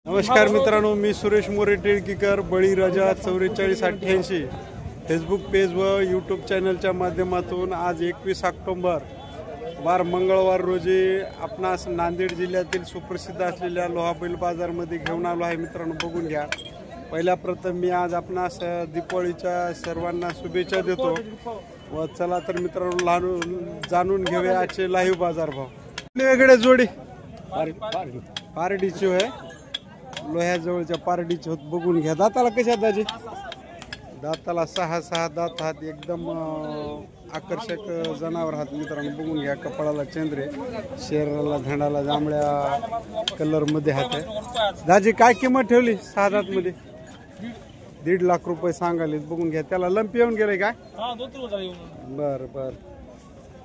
नमस्कार मित्रांनो, मी सुरेश मोरे टिळकीकर, बळीराजा 4488 Facebook page व यूट्यूब चॅनलच्या माध्यमातून आज 21 ऑक्टोबर वार मंगळवार रोजी आपणास नांदेड जिल्ह्यातील सुप्रसिद्ध असलेल्या लोहा बैल बाजारमध्ये घेऊन आलो आहे. मित्रांनो, बघून घ्या. पहिल्या प्रथम मी आज आपणास दीपावलीच्या सर्वांना शुभेच्छा देतो व चला तर मित्रांनो जाणून घेऊया आजचे लाईव्ह बाजार भाव. वेगळे जोडी पारडीची होय, लोह्याजवळच्या पारडीचे होत. बघून घ्या. दाताला कशा दाजी? दाताला 6 दात हात, एकदम आकर्षक जनावर हात मित्रांनो. बघून घ्या. कपाळाला चंद्रे, शरीराला धंडाला जांभळ्या कलर मध्ये हात आहे. दाजी काय किंमत ठेवली 6 दात मध्ये? 1.5 लाख रुपये सांगाले. बघून घ्या. त्याला लंप येऊन गेले काय? बर बर.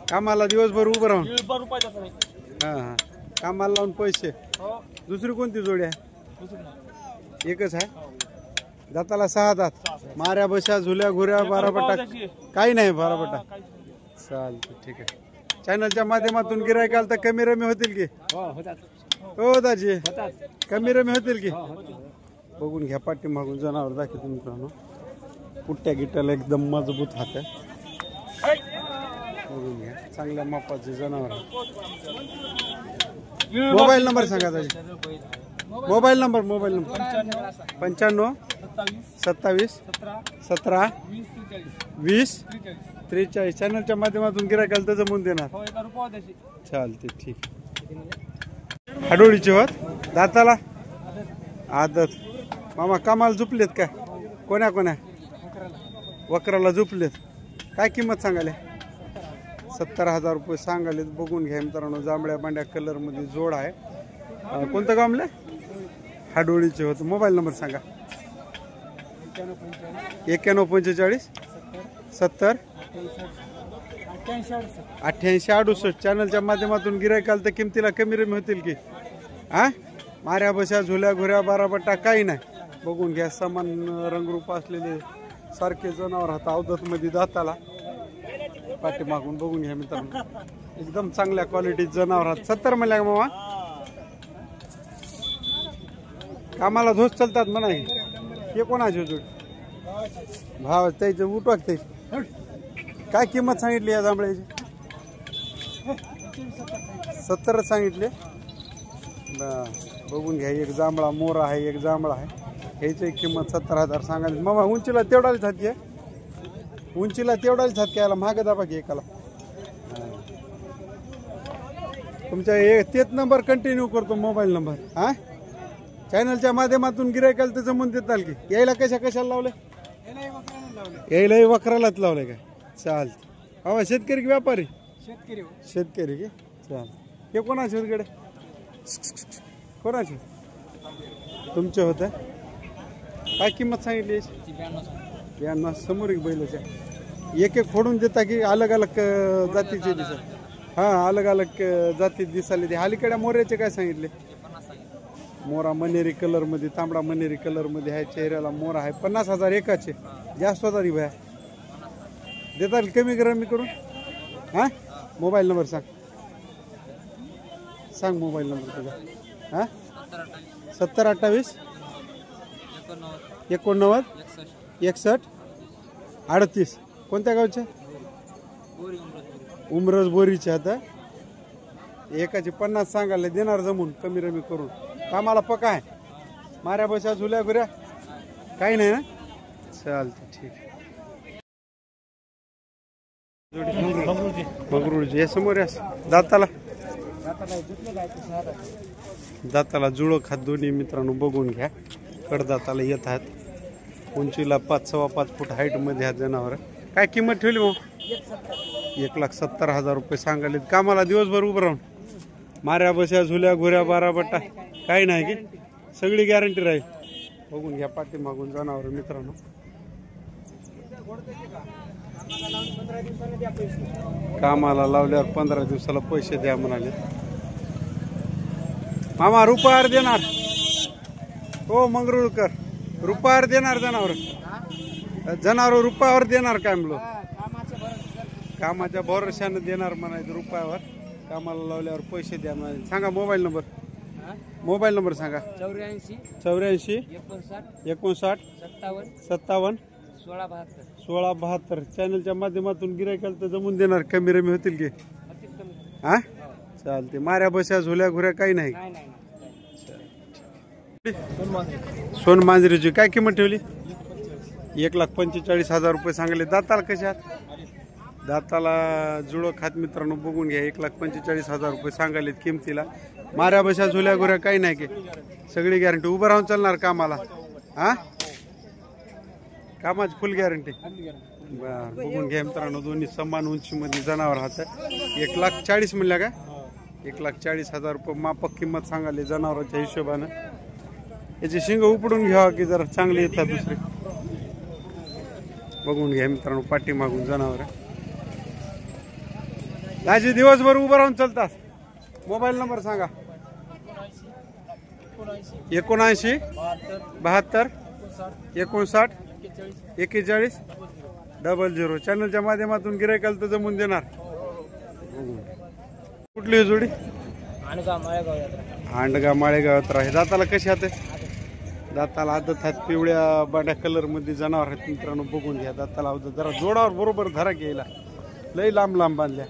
कामाला दिवसभर उभं राहून? हा, कामाला लावून पैसे. दुसरी कोणती जोडी आहे? एकच आहे. दाताला 6 दात, माऱ्या बशा झुल्या घुऱ्या बाराबटा काही नाही. बाराबटा चालते, ठीक आहे. चॅनलच्या माध्यमातून गिरायकाल तर कमी रमी होतील की? हो दाजी, कमी रमी होतील की? बघून घ्या. पाठी मागून जनावर दाखवतो मित्रांनो. पुट्ट्या गिट्ट्याला एकदम मजबूत हात आहे. बघून घ्या. चांगल्या मापाचे जनावर. मोबाईल नंबर सांगा दाजी. Mobile number 95 27 17 20 43. चॅनलच्या माध्यमातून गिरायकाला तर जमून देणार. चालते, ठीक. हाडोळीचे होत. दाताला आदत. मामा कामाला झुपलेत काय? कोण्या वक्राला झुपलेत. काय किंमत सांगाले? 70,000 रुपये सांगाले. बघून घ्या मित्रांनो. जांभळ्या बांड्या कलर मध्ये जोड आहे. कोणतं गाव म्हणलं? हाडोळीचे होत. मोबाईल नंबर सांगा. 9145 70 88 68. चॅनलच्या माध्यमातून गिरायकाल तर किमतीला कमी रमी होतील की? हा, माऱ्या बशा झुल्या घुऱ्या बाराबट्टा काही नाही. बघून घ्या. समान रंगरूप असलेले सारखे जनावर हात. अवधत मध्ये दाताला पाठी मागून. बघून घ्या मित्रांनो. एकदम चांगल्या क्वालिटी जनावर हात. 70 म्हणल्या मामा? कामाला धोस चालतात म्हणा. हे कोणाचे जोड भाव त्याचे उठवागते? काय किंमत सांगितली या जांभळ्याची? 70 सांगितले. बघून घ्या. एक जांभळा मोरा आहे, एक जांभळा आहे. ह्याची किंमत 70,000 सांगायची. मामा उंचीला तेवढाच हात घे. उंचीला तेवढाच हात घ्यायला महाग दाबा घे एकाला. तुमच्या तेच नंबर कंटिन्यू करतो. Mobile number. हा, चॅनलच्या माध्यमातून गिरायकाला तर जमून देताल की? यायला कशाला लावले? यायलाही वक्रालाच लावले काय? चालते. हवा शेतकरी की व्यापारी? शेतकरी की? चाल. हे कोणाचे होत गडे? कोणाचे? तुमचे होत. काय किंमत सांगितली? 92. समोर एक बैलाच्या एक फोडून देता की अलग अलग जातीचे दिसत? हा, अलग अलग जाती दिसाले. अलीकडे मोऱ्याचे काय सांगितले? मोरा मनेरी कलर मध्ये, तांबडा मनेरी कलर मध्ये आहे. चेहऱ्याला मोरा आहे. 50,000 एकाचे. जास्त होता रे भया. देतात कमी कमी करून? हा, मोबाईल नंबर सांग मोबाईल नंबर तुझा. हा, 70 28 89 61 38. कोणत्या गावचे? उमरज बोरीचे. आता एकाचे 50 सांगायला. देणार जमून कमी रमी करून. कामाला पका आहे. माऱ्या बशा झुल्या गुऱ्या काही नाही ना? चालते, ठीक. बगरूळची या समोर. दाताला जुळक हात दोन्ही मित्रांनो. बघून घ्या. कडदाताला येत आहेत. उंचीला 5 सव्वा 5 फूट हाईट मध्ये हा जनावर. काय किंमत ठेवली मग? 1,70,000 रुपये सांगाले. कामाला दिवसभर उभं राहून माऱ्या बशा झुल्या घुऱ्या बाराबट्टा काही नाही की? सगळी गॅरंटी राहील. बघून घ्या. पाठी मागून जनावर मित्रांनो. कामाला लावल्यावर 15 दिवसाला पैसे द्या म्हणाले. मामा रुपयावर देणार? हो मंगरुळकर, रुपयावर देणार जनावर रुपयावर देणार काय म्हणलो? कामाच्या भरोशाने देणार म्हणायचं. रुपयावर कामाला लावल्यावर पैसे द्या म्हणायचे. सांगा मोबाईल नंबर. मोबाईल नंबर सांगा. 84 59 57 1672. चॅनलच्या माध्यमातून गिरायकाला तर जमून देणार, कमी रमी होतील की? हा चालते. माऱ्या बशा झोल्या घुऱ्या काही नाही. सोन मांजरीची काय किंमत ठेवली? 1,45,000 रुपये सांगले. दाताला कशात? दाताला जुळं खात मित्रांनो बघून घ्या. 1,45,000 रुपये सांगालेत किमतीला. माऱ्या बशा झोल्या घुऱ्या काही नाही की? सगळी गॅरंटी. उभं राहून चालणार कामाला? हा कामाची फुल गॅरंटी. बर बघून घ्या मित्रांनो. दोन्ही समान उंचीमध्ये जनावर हात. 1,40,000 म्हणल्या का? 1,40,000 रुपये मापक किंमत सांगाले जनावरांच्या हिशोबानं. याची शिंग उपडून घ्यावा की जरा चांगली येतात दुसरी. बघून घ्या मित्रांनो पाठीमागून जनावर. दाजी दिवसभर उभं राहून चालतात. मोबाईल नंबर सांगा. 79 72 59 41 00. चॅनलच्या माध्यमातून गिरायकाला तर जमून देणार. कुठली जोडी? आंडगा माळेगावात राही. दाताला कशी हात? दाताला आदत हात. पिवळ्या बाड्या कलर मध्ये जनावर आहेत मित्रांनो बघून घ्या. दाताला आदत. जरा जोडावर बरोबर धरा घ्यायला. लई लांब लांब बांधल्या.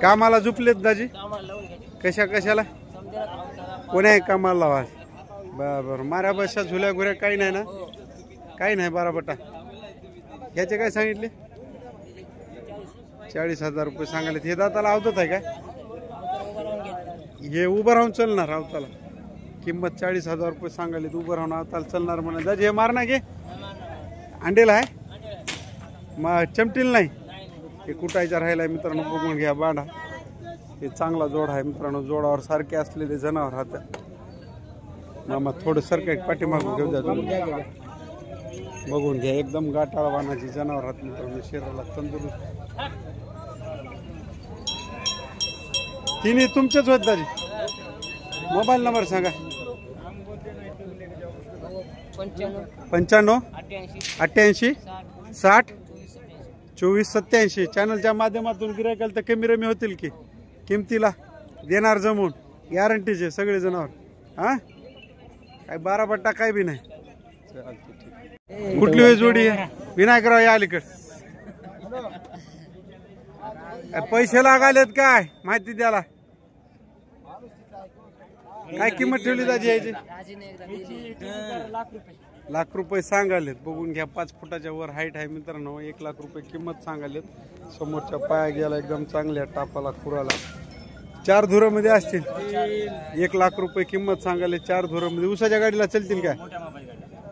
कामाला झुपलेत दाजी? कशाला? कोण्या कामाला लावा? बरोबर. माऱ्या बशा झुल्या घुऱ्या काही नाही ना? काही नाही. बाराबटा. याचे काय सांगितले? 40,000 रुपये सांगाले. हे दाताला आवतत आहे काय? हे उभं राहून चलणार आवताला. किंमत 40,000 रुपये सांगाले. उभं राहून आवताला चलणार म्हणा. दाजी हे मार ना घे. अंडेला आहे मग चमटील नाही. हे कुटायचा राहिला मित्रांनो बघून घ्या. बांधा हे चांगला जोड आहे मित्रांनो. जोडावर सारखे असलेले जनावर हात. मामा थोडं सारखं पाठीमागून घेऊ द्या तुम्ही. बघून घ्या. एकदम गाठाळ वाहनाची जनावर हात मित्रांनो. शरीराला तंदुरुस्त. तिन्ही तुमचेच होत दाजी. मोबाईल नंबर सांगा. 95 88 60 24 87. चॅनलच्या माध्यमातून गिरायकाला तर कमी रमी होतील की? किमतीला देणार जमून. गॅरंटीचे सगळे जनावर. हा काय बाराबट्टा काय बी नाही. कुठली वेळ जोडी आहे? विनायकराव या अलीकड. पैसे लागालेत काय माहिती द्याला? काय किंमत ठेवली दाजी याची? लाख रुपये सांगालेत. बघून घ्या. 5 फुटाच्या वर हाईट आहे मित्रांनो. 1,00,000 रुपये किंमत सांगालेत. समोरच्या पाया गेला एकदम चांगल्या टापाला खुराला. 4 धुरामध्ये असतील. 1,00,000 रुपये किंमत सांगाले. 4 धुरामध्ये. उसाच्या गाडीला चलतील काय?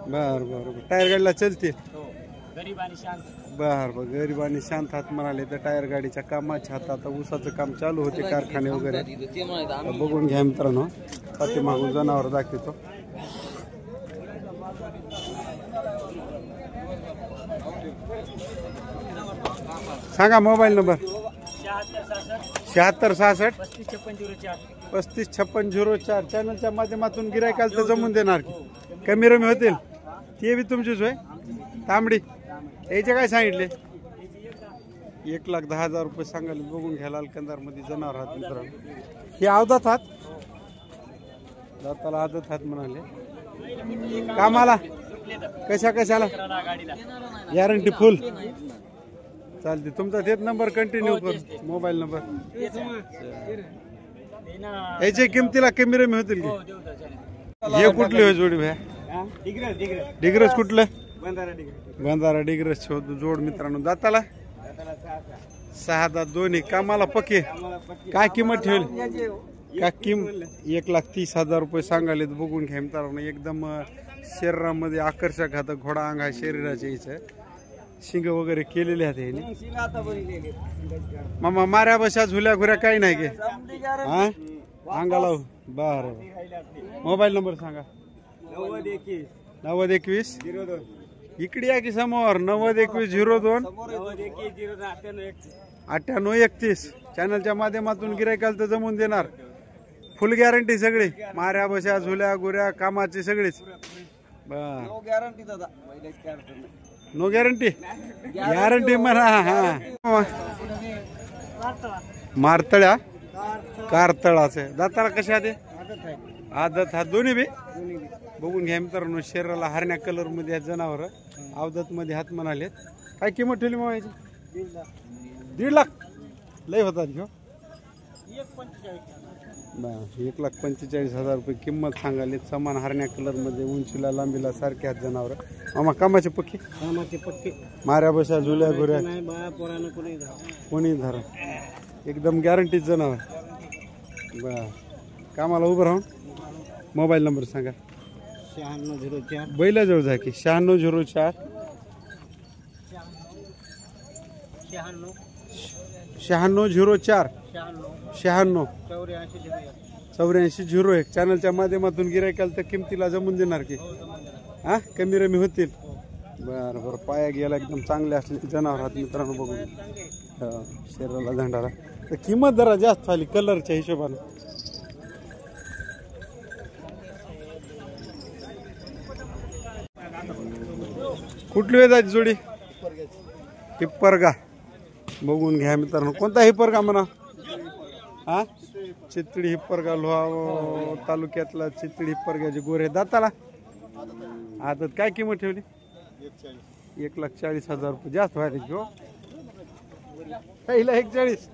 बर बर. टायर गाडीला चलतील. बर बर. गरीब आणि शांत हात म्हणाले तर टायर गाडीच्या कामाच्या हातात. आता ऊसाचं काम चालू होते कारखाने वगैरे. बघून घ्या मित्रांनो. पाठीमागून जनावर दाखवतो. सांगा मोबाईल नंबर. 76 66 35 56 04. चॅनलच्या माध्यमातून गिरायकाला तर जमून देणार की? कमी रमी होतील. ते बी तुमचीच होय. तांबडी याचे काय सांगितले? 1,10,000 रुपये सांगाले. बघून घ्या. लाल कंदार मध्ये जनावर हात मित्रांनो. हे आवदात हात. दाताला आदत हात म्हणाले. कामाला कशाला? गॅरंटी फुल. चालते. तुमचा तेच नंबर कंटिन्यू कर. Mobile number. याच्या किमतीला कमी रमी होतील की? हे कुठली होय जोडी भया? डिग्रस. कुठलं? बंधारा डिग्रस जोड मित्रांनो. दाताला 6 दात दोन्ही. कामाला पक्के. काय किंमत ठेवली? काय किंमत? 1,30,000 रुपये सांगाले. बघून घ्या मित्रांनो. एकदम शरीरामध्ये आकर्षक हात. घोडा अंग आहे शरीराच्या. इथं शिंग वगैरे केलेले आहेत. मामा माऱ्या बशा झुल्या घुऱ्या काही नाही की? हा अंगाला. बर. मोबाईल नंबर सांगा. 90 21 इकडे या की समोर. 90 21 02 98 31. चॅनलच्या माध्यमातून गिरायकाला तर जमून देणार. फुल गॅरंटी सगळी. माऱ्या बशा झुल्या गुऱ्या कामाची सगळीच. नो गॅरंटी दादा. No guarantee. गॅरंटी म्हणा. हा मारतळ्या कारतळाचं दाताला कशा ते आदत हा दोन्ही बी बघून घ्या मित्रांनो. शरीराला हरण्या कलर मध्ये जनावर अवदत मध्ये हात म्हणालेत. काय किंमत ठेवली मग याची? 1.5 लाख लय होतात घेऊ. 1,45,000 रुपये किंमत सांगाली. समान हरण्या कलर मध्ये उंचीला लांबीला सारखे आहेत जनावर. मामा कामाचे पक्के माऱ्या बशा झुल्या घुऱ्या कोणी धरा एकदम गॅरंटीत जनावर. बर कामाला उभं राहून मोबाईल नंबर सांगा. 9604 बैलाजवळ जा की 9604 9604 96 8401 चॅनलच्या माध्यमातून गिरायकाला तर किमतीला जमून देणार की हा कमी रमी होतील. बरं बरं पाया गेला एकदम चांगले असले जनावर हात मित्रांनो बघून. शरीराला धंडारा तर किंमत जरा जास्त झाली कलरच्या हिशोबाने. कुठली वेदाची जोडी? हिप्परगा बघून घ्या मित्रांनो. कोणता हिप्परगा म्हणा? हा चितळी हिप्परगा लोहा तालुक्यातला चितळी हिप्परगाचे गोरे दाताला आदत काय किंमत ठेवली? 1,40,000 रुपये जास्त व्हायला घेऊ. पहिला 1,40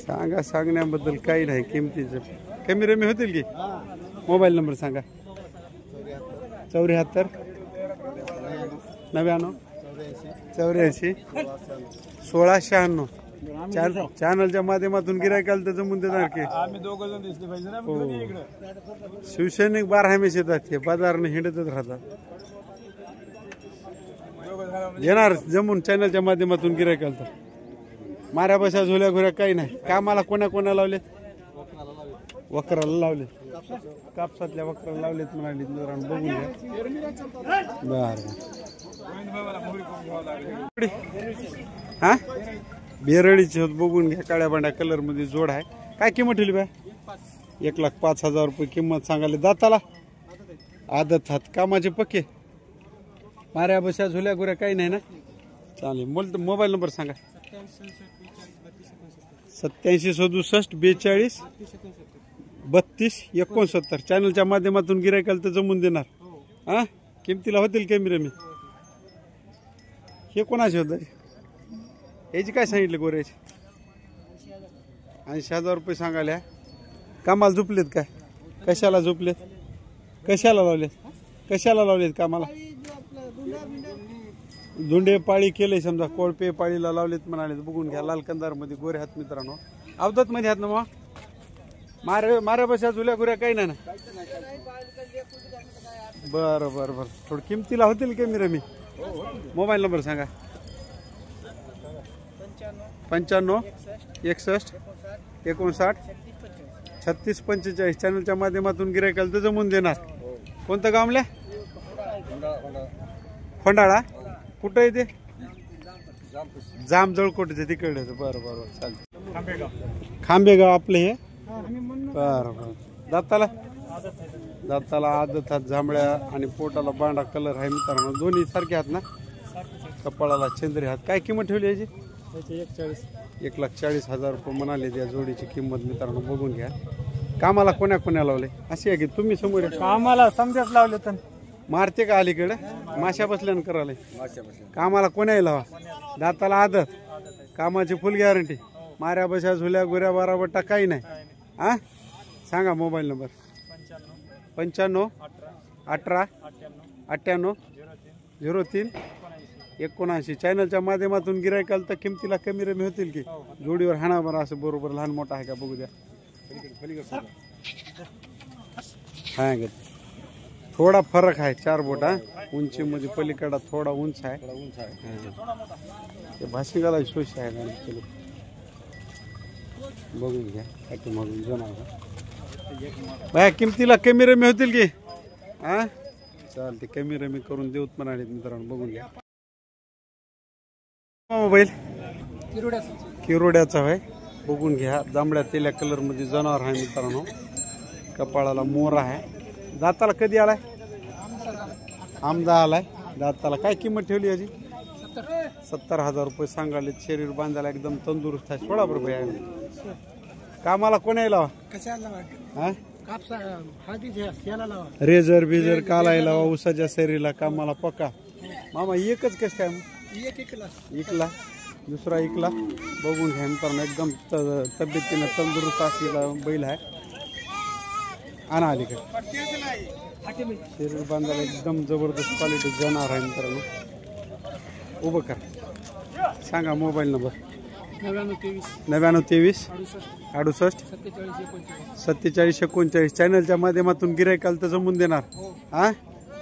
सांगा. सांगण्याबद्दल काही नाही किमतीचं कमी रमी होतील की. मोबाईल नंबर सांगा. 74 99 84 1696 चॅनलच्या माध्यमातून गिरायकाला तर जमून देणार की. शिवसैनिक 12 हमेशा येतात ते बाजारने हिंडतच राहतात. येणार जमून चॅनलच्या माध्यमातून गिरायकाला तर. माऱ्या बशा झोल्या घोऱ्या काही नाही. कामाला कोणा लावले? वक्राला लावले. कापसातल्या वक्राला लावलेत म्हणाले बघून घ्या. बर हा बेरळीचे होत बघून घ्या. काळ्या भांड्या कलर मध्ये जोड आहे. काय किंमत ठेवली बाय? 1,05,000 रुपये किंमत सांगाले. दाताला आदत हात कामाचे पक्के माऱ्या बशा झुल्या गुऱ्या काही नाही ना. चालेल. मोबाईल नंबर सांगा. 87 67 42 32 69 चॅनलच्या माध्यमातून गिरायकाला तर जमून देणार. हा किमतीला होतील कमी रमी. हे कोणाचे होत? याची काय सांगितले गोऱ्याची? 80,000 रुपये सांगायला. कामाला झोपलेत काय? कशाला झोपलेत? कशाला लावलेत कामाला? धुंडे पाळी केले समजा. कोळपे पाळीला लावलेत म्हणाले बघून घ्या. लाल कंदार मध्ये गोरे हात मित्रांनो. अवदत मध्ये हात ना मग माऱ्या बशा झुल्या गुऱ्या काही नाही ना. बरं बरं बरं थोडं किमतीला होतील कमी रमी. मोबाईल नंबर सांगा. 95 61 59 36 45 चॅनलच्या माध्यमातून गिरायकाला तर जमून देणार. कोणतं गावल्या? फंडाळा कुठं आहे ते? जाम जळकोटीचे तिकडे. बरं बरं चालेल. खांबेगाव आपले हे. बरं बरं दाताला आदत हात जांभळ्या आणि पोटाला बांडा कलर आहे मित्रांनो. दोन्ही सारखे हात ना. कपाळाला चंद्री हात. काय किंमत ठेवली याची? 1,40,000 रुपये म्हणाले. त्या जोडीची किंमत मित्रांनो बघून घ्या. कामाला कोण्या लावले? अशी आहे की तुम्ही समोर कामाला समजाच लावले तर मारते का अलीकडे? माशा बसल्यानं करायला. कामाला कोणाही लावा. दाताला आदत कामाची फुल गॅरंटी. माऱ्या बशा झुल्या गुऱ्या बाराबट्टा काही नाही. हा सांगा मोबाईल नंबर. 95 18 98 03 79 चॅनलच्या माध्यमातून गिरायकाला तर किमतीला कमी रमी होतील की. जोडीवर हाणा बरं असं बरोबर. लहान मोठा आहे का बघू द्या. हा थोडा फरक आहे. 4 बोट हा उंची मध्ये पलीकडा थोडा उंच आहे. भाशिंगाला शोष आहे. बघून घ्या. पाठीमागून जनावर बाया किमतीला कमी रमी होतील की. हा चालते कमी रमी करून देऊत म्हणाले मित्रांनो बघून घ्या. मोबाईल किरोड्याचा आहे बघून घ्या. जांभळ्या तेल्या कलर मध्ये जनावर आहे मित्रांनो. कपाळाला मोर आहे. दाताला कधी आलाय? आमदा आलाय. दाताला काय किंमत ठेवली याची? 70,000 रुपये सांगाले. शरीर बांधायला एकदम तंदुरुस्त आहे. सोळा रुपये आहे. कामाला कोण यायला कशाला हा कापसा हळदीच्या याला लावा. रेझर बिझर कालायला उसाच्या शरीराला कामाला पक्का. मामा एकच कस काय एक एकला इकला दुसरा इकला. बघून घ्या मित्रांनो एकदम तब्येतीनं तंदुरुस्त असलेला बैल आहे. आणा अलीकडे शरीर बांधायला एकदम जबरदस्त क्वालिटी जनावर आहे मित्रांनो. उभं करा. सांगा मोबाईल नंबर. 9923 68 47 39. चॅनलच्या माध्यमातून गिरायकाला तर जमून देणार. हा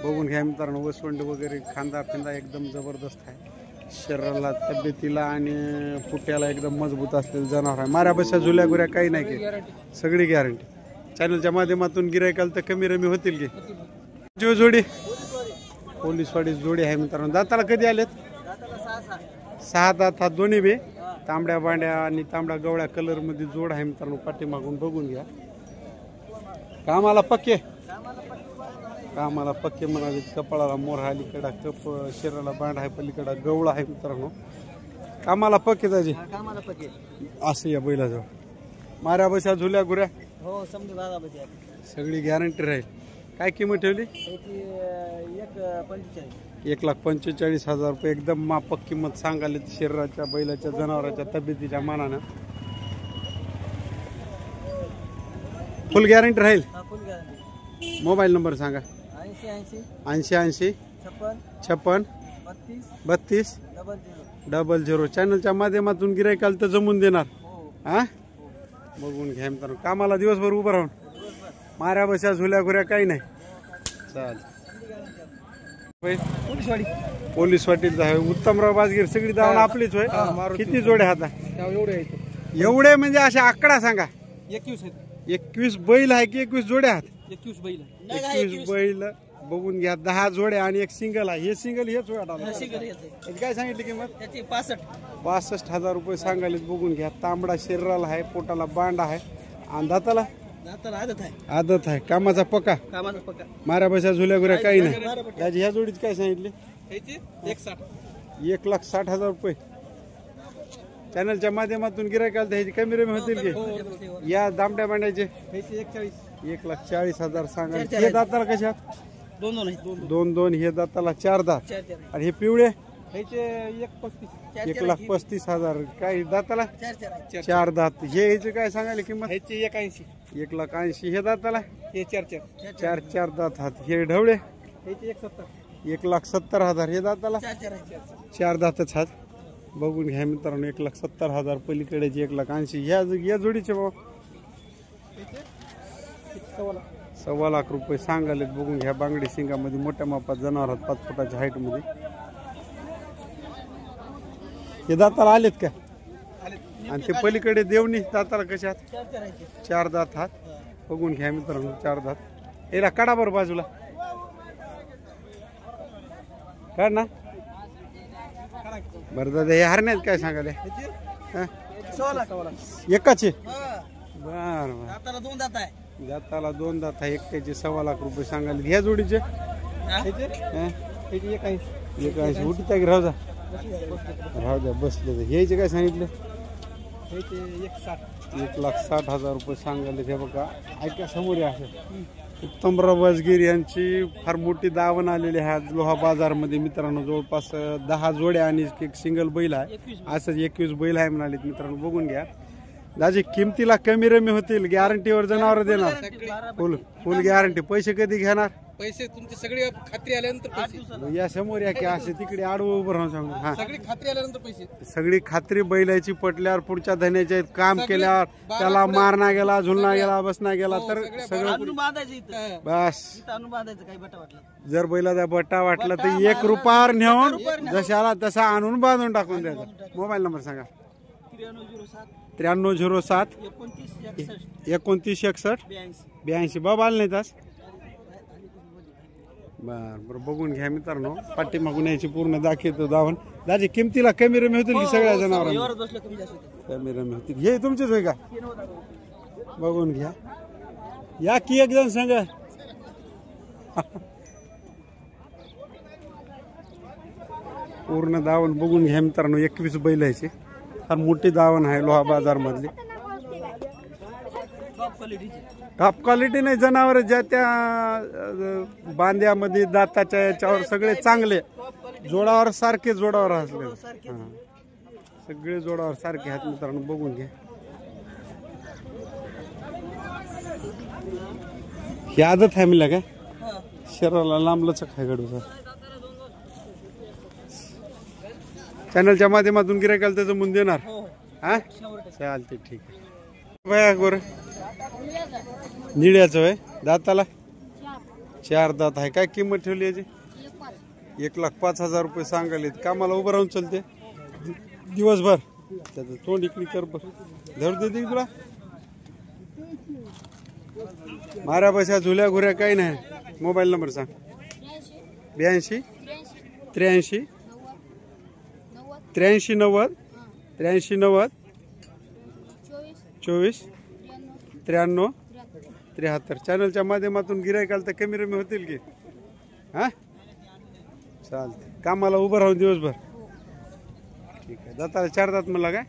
बघून घ्या मित्रांनो. वसवंड वगैरे खांदा पिंदा एकदम जबरदस्त आहे. शरीराला तब्येतीला आणि पुट्याला एकदम मजबूत असलेलं जनावर आहे. माऱ्या बशा झुल्या गुऱ्या काही नाही की सगळी गॅरंटी. चॅनलच्या माध्यमातून गिरायकाला तर कमी रमी होतील की. जो जोडी पोलीसवाडी जोडी आहे मित्रांनो. दाताला कधी आलेत? 6 दात हा दोन्ही बे. तांबड्या बांड्या आणि तांबड्या गवळ्या कलर मध्ये जोड आहे मित्रांनो. पाठीमागून बघून घ्या. कामाला पक्के म्हणाले. कपाळाला मोर आहे अलीकडा. कप शरीराला बांड आहे पलीकडा. गवळा आहे मित्रांनो. कामाला पक्के त्याची असं या बैलाजवळ. माऱ्या बशा झुल्या गुऱ्या हो समजा सगळी गॅरंटी राहील. काय किंमत ठेवली? 1,45,000 रुपये. एकदम मापक किंमत सांगाली. शरीराच्या बैलाच्या जनावराच्या तब्येतीच्या मानानं फुल गॅरंटी राहील. मोबाईल नंबर सांगा. 80 56 32 00. चॅनलच्या माध्यमातून गिरायकाला तर जमून देणार. हा बघून घ्या मित्रांनो. कामाला दिवसभर उभं राहून माऱ्या बशा झुल्या घुऱ्या काही नाही. चाल पोलीसवाडीचा आहे. उत्तमराव बाजगीर सगळी दावण आपलीच होय. किती जोडे हाता? एवढे म्हणजे अशा आकडा सांगा. 21 बैल आहे की 21 जोडे आहात? 21 बैल 21 बैल. बघून घ्या. 10 जोडे आणि एक सिंगल आहे. हे सिंगल हेच काय सांगितली किंमत? 65,000 रुपये सांगायला. बघून घ्या. तांबडा शरीराला आहे. पोटाला बांड आहे. आणि दाताला आदत आहे. कामाचा पक्का. माऱ्या बशा झुल्या गुऱ्या काही नाही. त्याची ह्या जोडीची काय सांगितली? 1,60,000 रुपये. चॅनलच्या माध्यमातून गिरायकाला ह्याची कमी रमी होतील की? या दामट्या बांड्याचे 1,40,000 सांगायचे. हे दाताला कशात? दोन. हे दाताला 4 दात. आणि हे पिवळे 1,35,000. काय दाताला 4 दात. हे ह्याची काय सांगायला किंमत? 1,80,000. हे दाताला 4 दात हात. हे ढवळे 1,70,000. हे दाताला 4 दातच हात. बघून घ्या मित्रांनो. 1,70,000 पलीकडे 1,80,000. या जोडीचे भाव 1,15,000 रुपये सांगाले. बघून घ्या. बांगडी सिंगामध्ये मोठ्या मापात जनावर 5 फुटाच्या हाईट मध्ये. हे दाताला आलेत का? आणि ते पलीकडे देवणी दाताला कशात? 4 दात हात. बघून घ्या मित्रांनो. 4 दात. याला काढा बरं बाजूला. काढ ना बरं दादा. हे हरण्यात काय सांगाले? एकाचे बर. दाताला 2 दात आहे. एकट्याचे 1,15,000 रुपये सांगाले. ह्या जोडीचे 1,80,000. उठीचा राहू द्या बसले. ह्याचे काय सांगितले? 1,60,000 रुपये सांगाले. हे बघा ऐका समोर आहे. उत्तमराव बाजगीर यांची फार मोठी दावण आलेली आहे लोहा बाजारमध्ये मित्रांनो. जवळपास 10 जोड्या आणि एक सिंगल बैल आहे. असंच 21 बैल आहे म्हणाले मित्रांनो. बघून घ्या. दाजी किमतीला कमी रमी होतील. गॅरंटीवर जनावर देणार. फुल गॅरंटी. पैसे कधी घेणार? पैसे तुमची सगळी खात्री आल्यानंतर या समोर या की असे तिकडे आडवं उभं राहून सांगू. हा सगळी खात्री आल्यानंतर पैसे. सगळी खात्री बैलाची पटल्यावर पुढच्या धन्याच्या काम केल्यावर त्याला मारना गेला झुलना गेला बसना गेला तर सगळं बस. जर बैलाचा बट्टा वाटला तर 1 रुपयावर नेऊन जशाला तसा आणून बांधून टाकून द्यायचा. मोबाईल नंबर सांगा. 9307 29 61 82. बाबा आले नाही तास. बरं बघून घ्या मित्रांनो. पाठीमागून यायची पूर्ण दाखवतो दावण. दाजी किमतीला कमी रमी होतील की सगळ्या जनावरांना? कमी रमी होतील. हे तुमचेच होय का? बघून घ्या. या की एक जण सांगा. पूर्ण दावण बघून घ्या मित्रांनो. 21 बैल ह्याची फार मोठी दावण आहे लोहा बाजार मधली. टॉप क्वालिटी नाही जनावर ज्या त्या बांध्यामध्ये दाताच्या याच्यावर सगळे चांगले जोडावर सारखे जोडावर असले सगळे जोडावर सारखे आहेत मित्रांनो बघून घ्या. ही आदत आहे मिळाला काय शरीराला लांबलचक आहे गडूचा. चॅनलच्या माध्यमातून गिरायकाला त्याचं मूल्य देणार हा चालते ठीक आहे. बया गोर निळ्याचं आहे दाताला 4 दात आहे. काय किंमत ठेवली याची 1,05,000 रुपये सांगायले. कामाला उभं राहून चलते दिवसभर. त्याचं तोंड इकडे कर धरू देते तुला मारा बशा झुल्या घुऱ्या काही नाही. मोबाईल नंबर सांग. 82 83 83 90 83 90 24 93 73. चॅनलच्या माध्यमातून गिरायकाल तर कमी रमी होतील की हा चालते. कामाला उभं राहून दिवसभर ठीक आहे. दाताला 4 दात मला काय